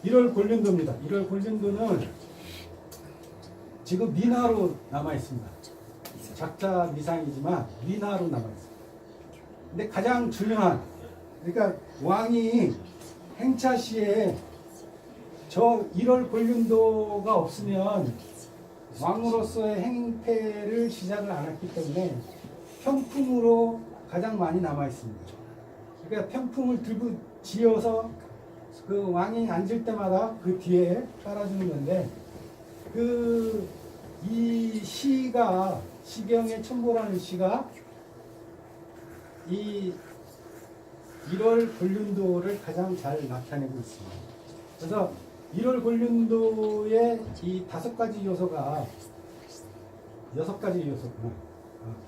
1월 곤륜도입니다. 1월 곤륜도는 지금 민화로 남아 있습니다. 작자 미상이지만 민화로 남아 있습니다. 근데 가장 중요한, 그러니까 왕이 행차시에 저 1월 곤륜도가 없으면 왕으로서의 행태를 시작을 안 했기 때문에 편품으로 가장 많이 남아 있습니다. 그러니까 편품을 들고 지어서 그 왕이 앉을 때마다 그 뒤에 깔아주는 건데, 이 시가, 시경의 첨보라는 시가 이 1월 곤륜도를 가장 잘 나타내고 있습니다. 그래서 1월 곤륜도의 이 5가지 요소가 6가지 요소구나.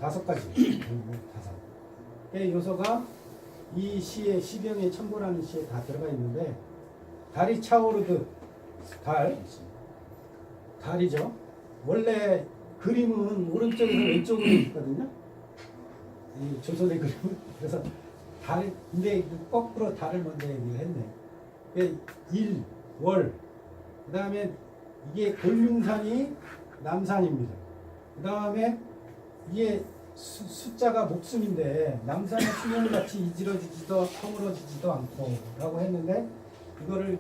5가지. 5개의 요소가 이 시의, 시경의 첨보라는 시에 다 들어가 있는데, 달이 차오르듯, 달이죠. 원래 그림은 오른쪽에서 왼쪽으로 있거든요. 이 조선의 그림은. 그래서 달, 근데 거꾸로 달을 먼저 얘기를 했네. 일, 월, 그 다음에 이게 곤륜산이 남산입니다. 그 다음에 이게 숫자가 목숨인데 남산의 수명같이 이지러지지도 허물어지지도 않고 라고 했는데, 이거를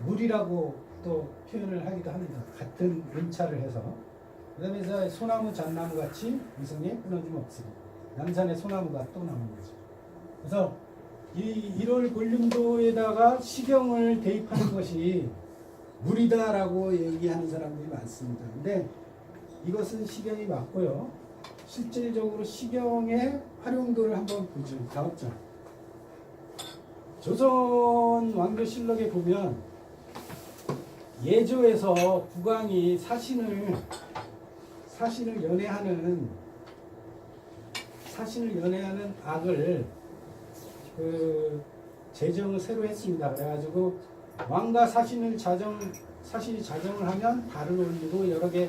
물이라고 또 표현을 하기도 합니다. 같은 음차를 해서. 그 다음에 소나무 잣나무 같이 위성에 끊어짐 없습니다. 남산의 소나무가 또 나온 거죠. 그래서 이 1월 곤륜도에다가 시경을 대입하는 것이 물이다라고 얘기하는 사람들이 많습니다. 근데 이것은 시경이 맞고요. 실질적으로 시경의 활용도를 한번 보죠. 다음 장. 조선 왕조실록에 보면 예조에서 국왕이 사신을 연애하는 악을 제정을 새로 했습니다. 그래가지고 왕과 사신이 자정을 하면 달을 올리고 여러 개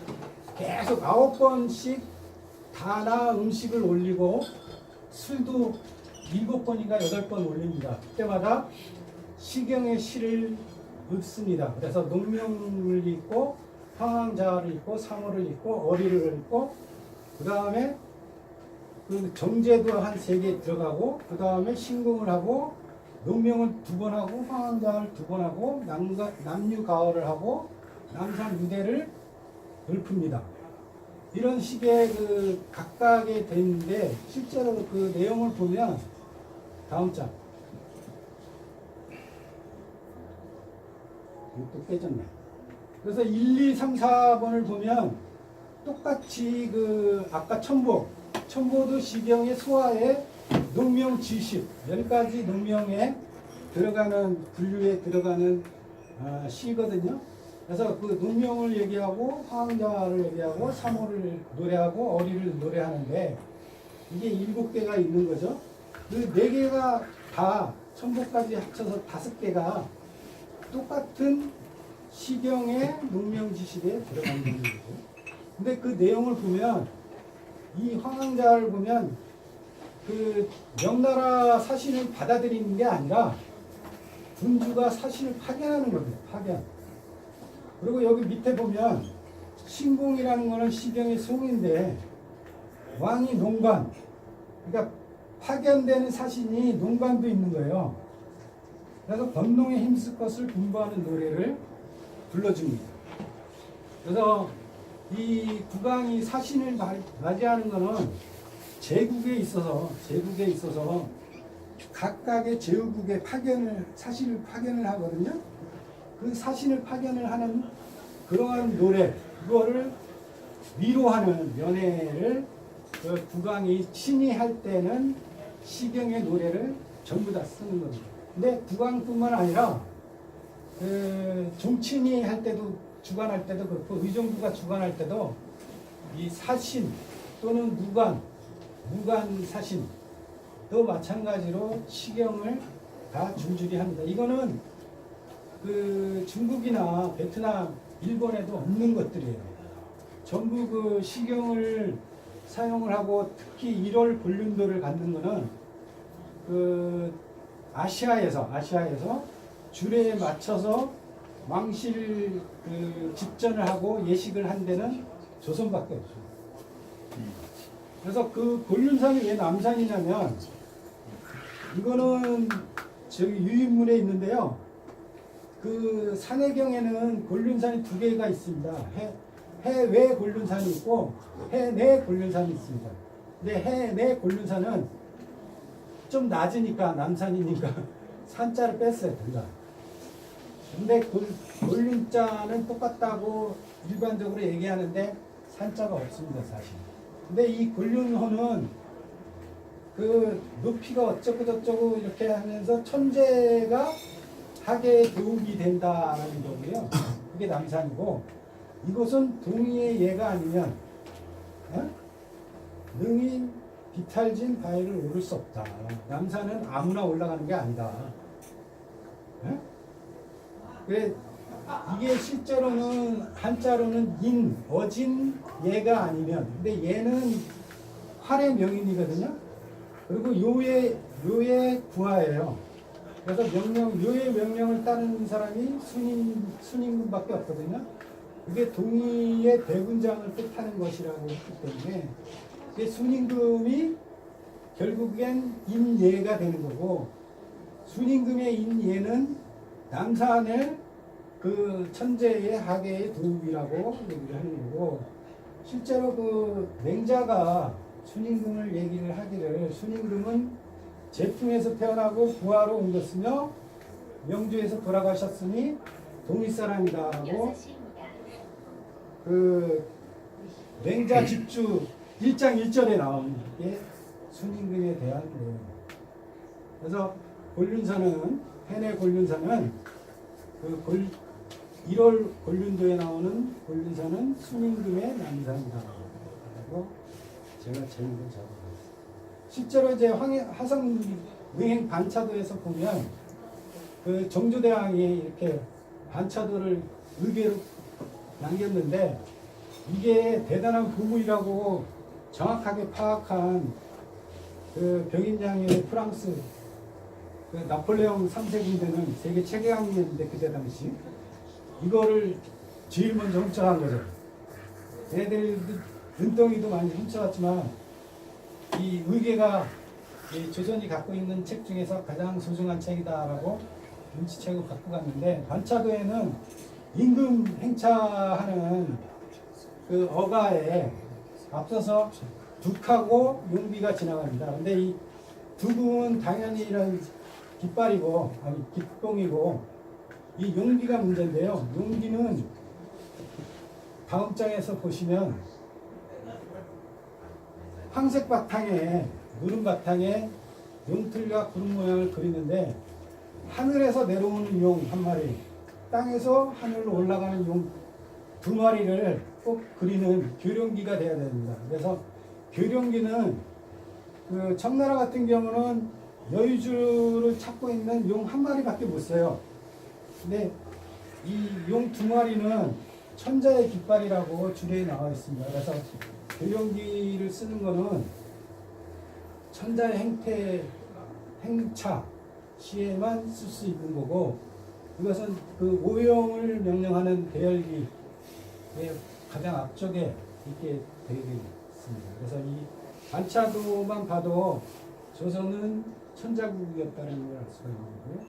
계속 9번씩 다나 음식을 올리고 술도 7번인가 8번 올립니다. 그때마다 시경의 시를 읊습니다. 그래서 농명을 읽고 황황자를 읽고 상어를 읽고 어리를 읽고, 그 다음에 그 정제도 한 3개 들어가고, 그 다음에 신궁을 하고, 농명을 2번 하고, 황황자를 2번 하고, 남유가어를 하고, 남산유대를 읊습니다. 이런 식의 각각의 되는데, 실제로 그 내용을 보면 다음 장. 또 깨졌네. 그래서 1, 2, 3, 4번을 보면 똑같이 아까 첨보도 시경의 소화에 농명 지십 10가지 농명에 들어가는 분류에 들어가는 시거든요. 그래서 그 농명을 얘기하고 황자를 얘기하고 사모를 노래하고 어리를 노래하는데, 이게 7개가 있는 거죠. 그 4개가 다 첨보까지 합쳐서 5개가 똑같은 시경의 농명지식에 들어가는 거죠. 근데 그 내용을 보면, 이 황황자를 보면 그 명나라 사신을 받아들이는 게 아니라 군주가 사신을 파견하는 겁니다. 파견. 그리고 여기 밑에 보면 신궁이라는 거는 시경의 송인데, 왕이 농관, 그러니까 파견되는 사신이 농관도 있는 거예요. 그래서 번농에 힘쓸 것을 분부하는 노래를 불러줍니다. 그래서 이 국왕이 사신을 맞이하는 것은 제국에 있어서 각각의 제국에 사신을 파견을 하거든요. 그 사신을 파견을 하는 그러한 노래, 그거를 위로하는 연애를 그 국왕이 친히 할 때는 시경의 노래를 전부 다 쓰는 겁니다. 근데 국왕뿐만 아니라 종친이 할 때도, 주관할 때도 그렇고, 의정부가 주관할 때도 이 사신 또는 무관 사신도 마찬가지로 시경을 다 줄줄이 합니다. 이거는 중국이나 베트남, 일본에도 없는 것들이에요. 전부 그 시경을 사용을 하고, 특히 1월 곤륜도를 갖는 거는 아시아에서 줄에 맞춰서 왕실 그 집전을 하고 예식을 한 데는 조선밖에 없어요. 그래서 그 곤륜산이 왜 남산이냐면 이거는 저기 유인물에 있는데요. 그 산해경에는 곤륜산이 두 개가 있습니다. 해외 곤륜산이 있고 해내 곤륜산이 있습니다. 근데 해내 곤륜산은 좀 낮으니까 남산이니까 산자를 뺐어요. 둘 다. 근데 곤륜자는 똑같다고 일반적으로 얘기하는데 산자가 없습니다. 사실. 근데 이 곤륜호는 그 높이가 어쩌고 저쩌고 이렇게 하면서 천재가 하계에 도움이 된다는 거고요. 그게 남산이고 이곳은 동의의 예가 아니면 능히 비탈진 바위를 오를 수 없다. 남산은 아무나 올라가는 게 아니다. 그래 이게 실제로는 한자로는 인, 어진, 예가 아니면 근데 예는 활의 명인이거든요. 그리고 요의 구하예요. 그래서 요의 명령을 따르는 사람이 순임금밖에 없거든요. 그게 동의의 대군장을 뜻하는 것이라고 했기 때문에 순임금이 결국엔 인예가 되는 거고 순임금의 인예는 남산의 그 천재의 하계의 도움이라고 얘기를 하는 거고 실제로 그 맹자가 순임금을 얘기를 하기를 순임금은 제풍에서 태어나고 부하로 온 것이며 명주에서 돌아가셨으니 동이 사람이다 하고 그 맹자 집주 1장 1절에 나오는 게 순임금에 대한 내용입니다. 그래서 곤륜사는 해내 곤륜사는 그 1월 곤륜도에 나오는 곤륜사는 순임금의 남산이다 라고 제가 제목을 잡아봤습니다. 실제로 이제 화성 능행 반차도에서 보면 그 정조대왕이 이렇게 반차도를 의궤로 남겼는데 이게 대단한 보물이라고 정확하게 파악한 그 병인장의 프랑스 그 나폴레옹 3세 군대는 세계 최강이었는데 그때 당시 이거를 제일 먼저 훔쳐간 거죠. 얘네들 눈덩이도 많이 훔쳐갔지만 이 의궤가 이 조선이 갖고 있는 책 중에서 가장 소중한 책이다라고 눈치채고 갖고 갔는데 반차도에는 임금 행차하는 그 어가에 앞서서 둑하고 용비가 지나갑니다. 근데 이 둑은 당연히 이런 깃발이고 아니 깃봉이고 이 용기가 문제인데요. 용기는 다음 장에서 보시면 황색 바탕에 누른 바탕에 용틀과 구름 모양을 그리는데 하늘에서 내려오는 용 한 마리, 땅에서 하늘로 올라가는 용 두 마리를 꼭 그리는 교룡기가 돼야 됩니다. 그래서 교룡기는 그 청나라 같은 경우는 여유주를 찾고 있는 용 한 마리밖에 못 써요. 근데 이 용 두 마리는 천자의 깃발이라고 주례에 나와 있습니다. 그래서 교룡기를 쓰는 거는 천자의 행차 시에만 쓸 수 있는 거고 이것은 그 오용을 명령하는 대열기의 가장 앞쪽에 있게 되어 있습니다. 그래서 이 반차도만 봐도 조선은 천자국이었다는 걸 알 수가 있는 거고요.